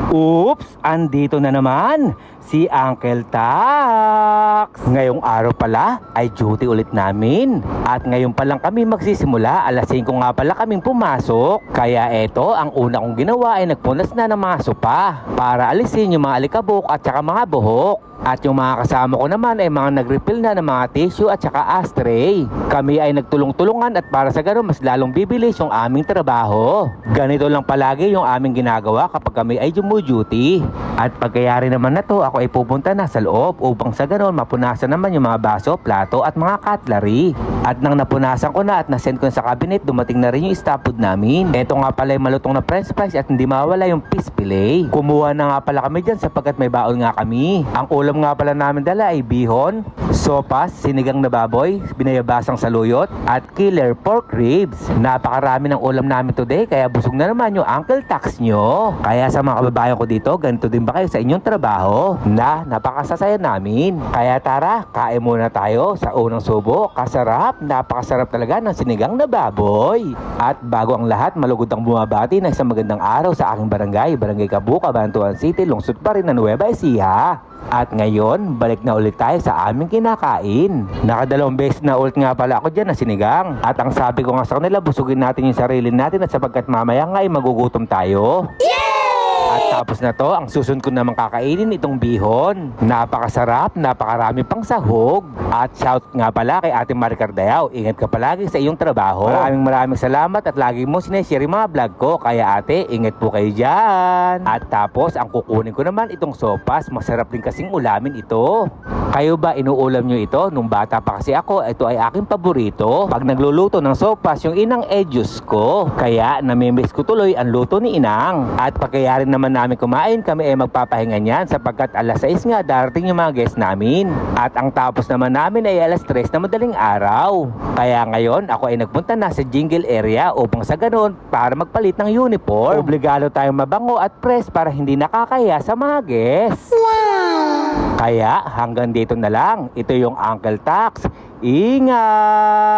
Oops! Andito na naman si Uncle Tax. Ngayong araw pala ay duty ulit namin. At ngayon pa lang kami magsisimula. Alas 5 nga pala kaming pumasok. Kaya eto, ang una kong ginawa ay nagpunas na ng mga sopa para alisin yung mga alikabok at saka mga buhok. At yung mga kasama ko naman ay mga nag-refill na ng mga tissue at saka ashtray. Kami ay nagtulong-tulungan at para sa ganoon mas lalong bibilis yung aming trabaho. Ganito lang palagi yung aming ginagawa kapag kami ay duty. At pagkayari naman na to, ako ay pupunta na sa loob upang sa ganoon mapunasan naman yung mga baso, plato at mga cutlery. At nang napunasan ko na at nasend ko na sa cabinet, dumating na rin yung stop food namin. Ito nga pala yung malutong na french fries at hindi mawala yung fish fillet. Kumuha na nga pala kami dyan sapagkat may baon nga kami. Ang ulam nga pala namin dala ay bihon, sopas, sinigang na baboy, binayabasang saluyot, at killer pork ribs. Napakarami ng ulam namin today kaya busog na naman yung Uncle Tax nyo. Kaya sa mga kababayan ko dito, ganito din ba kayo sa inyong trabaho? Napakasasaya namin. Kaya tara, kain muna tayo sa unang subo. Kasarap, napakasarap talaga ng sinigang na baboy. At bago ang lahat, malugod ang bumabati na isang magandang araw sa aking barangay, Barangay Kabuka, Bantuan City, lungsod pa rin ng Nueva Ecija. At ngayon, balik na ulit tayo sa aming kinakain. Nakadalawang beses na ulit nga pala ako dyan na sinigang. At ang sabi ko nga sa kanila, busugin natin yung sarili natin at sapagkat mamaya nga ay magugutom tayo. At tapos na to, ang susunod ko naman kakainin itong bihon. Napakasarap, napakarami pang sahog. At shout nga pala kay Ate Maricar Dayaw. Ingat ka palagi sa iyong trabaho. Maraming salamat at lagi mo sineshare yung mga vlog ko. Kaya ate, ingat po kayo dyan. At tapos, ang kukunin ko naman itong sopas. Masarap din kasing ulamin ito. Kayo ba inuulam nyo ito? Nung bata pa kasi ako, ito ay aking paborito. Pag nagluluto ng sopas, yung inang Diyos ko. Kaya namimiss ko tuloy ang luto ni inang. At pagkayarin naman namin kumain, kami ay magpapahinga niyan sapagkat alas 6 nga darating yung mga guests namin. At ang tapos naman namin ay alas 3 na madaling araw. Kaya ngayon ako ay nagpunta na sa jingle area upang sa ganoon para magpalit ng uniform. Obligado tayong mabango at press para hindi nakakaya sa mga guests. Kaya hanggang dito na lang. Ito yung Uncle Tax. Ingat!